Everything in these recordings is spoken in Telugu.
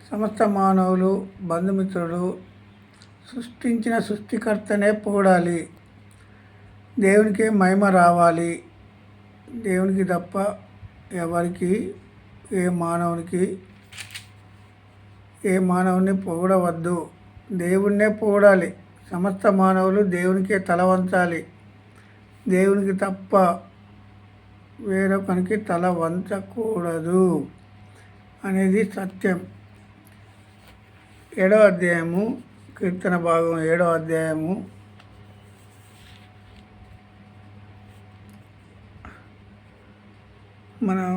సమస్త మానవులు, బంధుమిత్రులు సృష్టించిన సృష్టికర్తనే పొగడాలి. దేవునికే మహిమ రావాలి. దేవునికి తప్ప ఎవరికి ఏ మానవుని పొగడవద్దు. దేవుణ్ణే పొగడాలి. సమస్త మానవులు దేవునికే తల వంచాలి. దేవునికి తప్ప వేరొకరికి తల వంచకూడదు అనేది సత్యం. 7వ అధ్యాయము, కీర్తన భాగం 7వ అధ్యాయము మనం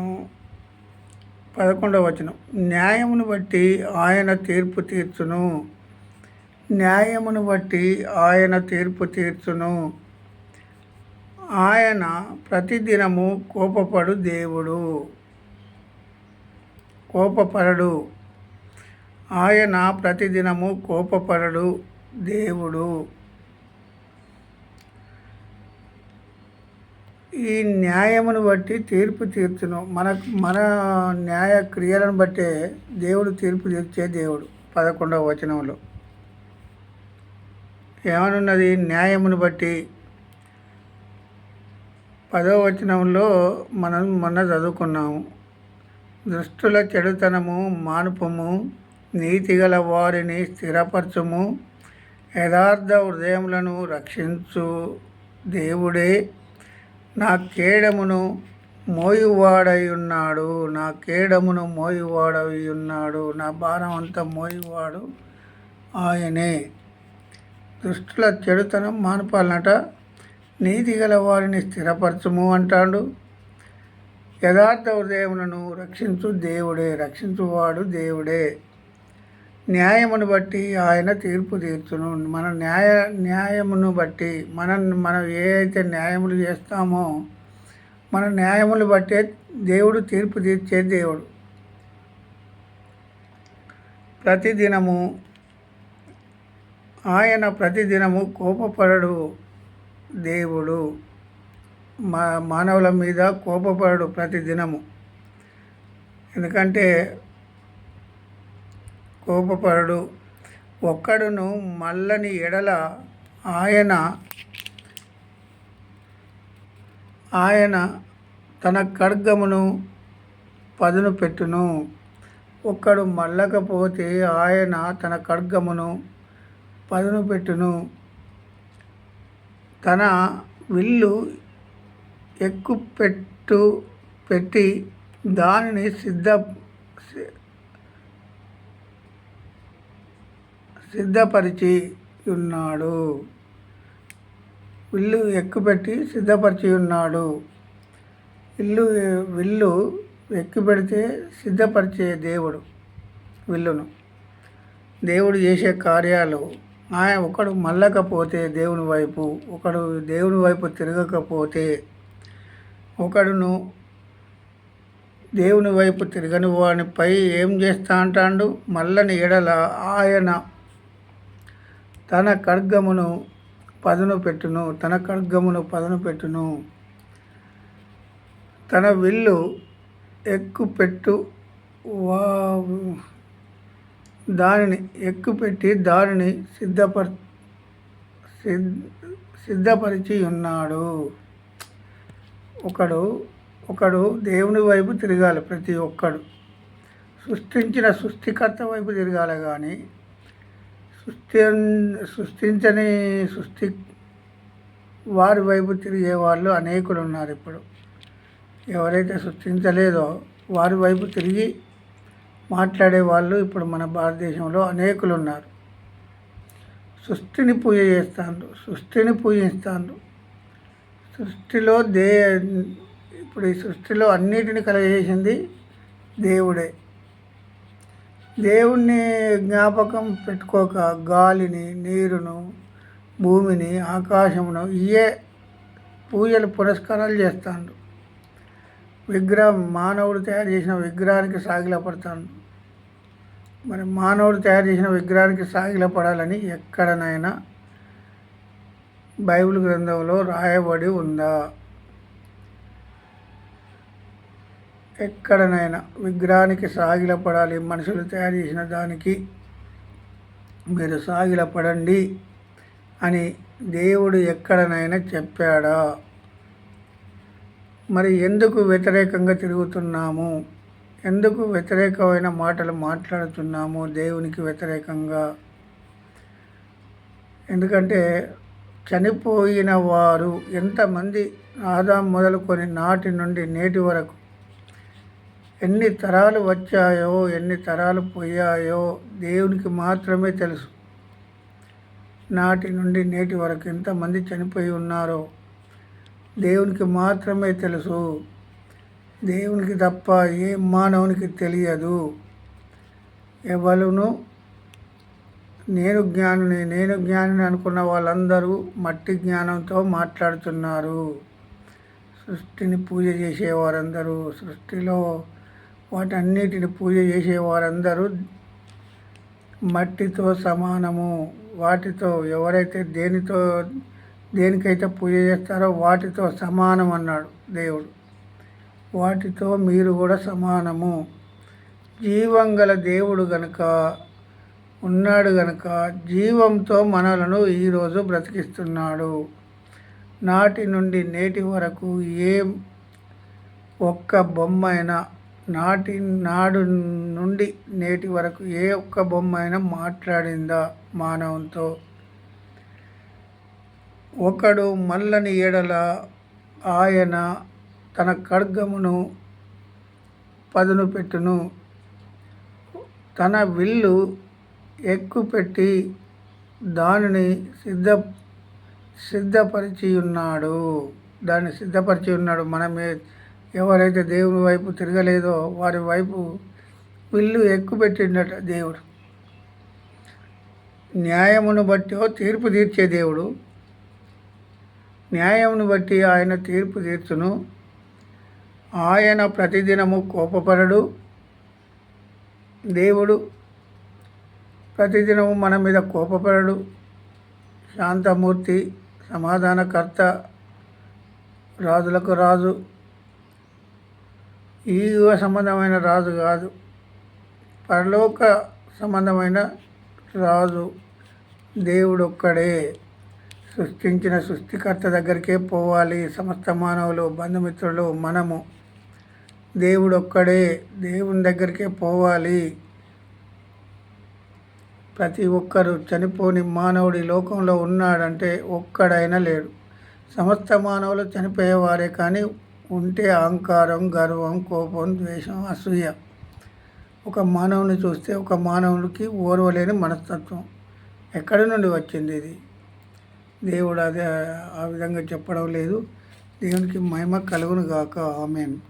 11వ వచనం. న్యాయమును బట్టి ఆయన తీర్పు తీర్చును. న్యాయమును బట్టి ఆయన తీర్పు తీర్చును. ఆయన ప్రతిదినము కోపపడడు. ఆయన ప్రతిదినము కోపపడడు దేవుడు. ఈ న్యాయమును బట్టి తీర్పు తీర్చును. మన న్యాయ క్రియలను బట్టే దేవుడు తీర్పు తీర్చే దేవుడు. 11వ వచనంలో ఏమనున్నది? న్యాయమును బట్టి. 10వ వచనంలో మనం మొన్న చదువుకున్నాము. దుష్టుల చెడుతనము మానుపము, నీతిగల వారిని స్థిరపరచుము, యథార్థ హృదయములను రక్షించు దేవుడే నా కేడమును మోయువాడై ఉన్నాడు. నా భారం అంతా మోయువాడు ఆయనే. దుష్టుల చెడుతనం మానుపాలనట. నీతిగల వారిని స్థిరపరచుము అంటాడు. యథార్థ హృదయములను రక్షించువాడు దేవుడే. న్యాయమును బట్టి ఆయన తీర్పు తీర్చును. మన న్యాయమును బట్టి మనం ఏ అయితే న్యాయములు చేస్తామో మన న్యాయములు బట్టే దేవుడు తీర్పు తీర్చే దేవుడు. ఆయన ప్రతిదినము కోపపడడు దేవుడు. మానవుల మీద కోపపడడు ప్రతిదినము. ఎందుకంటే కోపపడడు. ఒక్కడును మల్లని ఎడల ఆయన తన ఖడ్గమును పదును పెట్టును. ఒక్కడు మల్లకపోతే ఆయన తన ఖడ్గమును పదును పెట్టును. తన విల్లు పెట్టి దానిని సిద్ధపరిచి ఉన్నాడు. విల్లు ఎక్కుపెట్టి సిద్ధపరిచి ఉన్నాడు. విల్లు ఎక్కుపెడితే సిద్ధపరిచే దేవుడు విల్లును. దేవుడు చేసే కార్యాలు ఒకడు మల్లకపోతే ఒకడు దేవుని వైపు తిరగకపోతే, ఒకడును దేవుని వైపు తిరగని వానిపై ఏం చేస్తా అంటాడు? మల్లని ఎడల ఆయన తన ఖడ్గమును పదును పెట్టును. తన విల్లు ఎక్కుపెట్టి దానిని సిద్ధపరిచి ఉన్నాడు. ఒకడు దేవుని వైపు తిరగాలి. ప్రతి ఒక్కడు సృష్టించిన సృష్టికర్త వైపు తిరగాలి. కానీ సృష్టించని వారి వైపు తిరిగే వాళ్ళు అనేకులు ఉన్నారు. ఇప్పుడు ఎవరైతే సృష్టించలేదో వారి వైపు తిరిగి మాట్లాడే వాళ్ళు ఇప్పుడు మన భారతదేశంలో అనేకులు ఉన్నారు. సృష్టిని పూజిస్తాను. ఇప్పుడు ఈ సృష్టిలో అన్నిటిని కలగజేసింది దేవుడే. దేవుణ్ణి జ్ఞాపకం పెట్టుకోక గాలిని, నీరును, భూమిని, ఆకాశమును పూజలు పురస్కారాలు చేస్తాడు. మానవుడు తయారు చేసిన విగ్రహానికి సాగిలపడతాడు. మరి మానవుడు తయారు చేసిన విగ్రహానికి సాగిలపడాలని ఎక్కడనైనా బైబిల్ గ్రంథంలో రాయబడి ఉందా? ఎక్కడనైనా విగ్రహానికి సాగిలపడాలి, మనుషులు తయారు చేసిన దానికి మీరు సాగిలపడండి అని దేవుడు ఎక్కడనైనా చెప్పాడా? మరి ఎందుకు వ్యతిరేకంగా తిరుగుతున్నాము? ఎందుకు వ్యతిరేకమైన మాటలు మాట్లాడుతున్నాము దేవునికి వ్యతిరేకంగా? ఎందుకంటే చనిపోయిన వారు ఎంతమంది ఆదాం మొదలుకొని నాటి నుండి నేటి వరకు ఎన్ని తరాలు వచ్చాయో, ఎన్ని తరాలు పోయాయో దేవునికి మాత్రమే తెలుసు. నాటి నుండి నేటి వరకు ఎంతమంది చనిపోయి ఉన్నారో దేవునికి మాత్రమే తెలుసు. దేవునికి తప్ప ఏ మానవునికి తెలియదు. ఎవరును నేను జ్ఞానిని అనుకున్న వాళ్ళందరూ మట్టి జ్ఞానంతో మాట్లాడుతున్నారు. సృష్టిని పూజ చేసేవారందరూ, సృష్టిలో వాటన్నిటిని పూజ చేసేవారందరూ మట్టితో సమానము. వాటితో ఎవరైతే దేనికైతే పూజ చేస్తారో వాటితో సమానం అన్నాడు దేవుడు. వాటితో మీరు కూడా సమానము. జీవం గల దేవుడు గనుక ఉన్నాడు గనుక జీవంతో మనలను ఈరోజు బ్రతికిస్తున్నాడు. నాటి నుండి నేటి వరకు ఒక్క బొమ్మ అయినా నాడు నుండి నేటి వరకు ఒక్క బొమ్మ అయినా మాట్లాడిందా మానవంతో? ఒకడు మల్లని ఎడల ఆయన తన ఖడ్గమును పదును పెట్టును, తన విల్లు ఎక్కుపెట్టి దానిని సిద్ధపరిచి ఉన్నాడు. మనమే ఎవరైతే దేవుని వైపు తిరగలేదో వారి వైపు విల్లు ఎక్కుపెట్టిండట దేవుడు. న్యాయమును బట్టి తీర్పు తీర్చే దేవుడు. న్యాయమును బట్టి ఆయన తీర్పు తీర్చును. ఆయన ప్రతిదినము కోపపడడు. దేవుడు ప్రతిదినము మన మీద కోపపడడు. శాంతమూర్తి, సమాధానకర్త, రాజులకు రాజు. ఈ యుగ సంబంధమైన రాజు కాదు, పరలోక సంబంధమైన రాజు దేవుడు ఒక్కడే. సృష్టించిన సృష్టికర్త దగ్గరికే పోవాలి సమస్త మానవులు, బంధుమిత్రులు, మనము. దేవుడు ఒక్కడే, దేవుని దగ్గరికే పోవాలి. ప్రతి ఒక్కరు చనిపోని మానవుడి లోకంలో ఉన్నాడంటే ఒక్కడైనా లేడు. సమస్త మానవులు చనిపోయేవారే, కానీ ఉంటే అహంకారం, గర్వం, కోపం, ద్వేషం, అసూయ. ఒక మానవుని చూస్తే ఒక మానవునికి ఓర్వలేని మనస్తత్వం. ఎక్కడి నుండి వచ్చింది ఇది? దేవుడు అదే ఆ విధంగా చెప్పడం లేదు. దేవునికి మహిమ కలుగును గాక. ఆమేన్.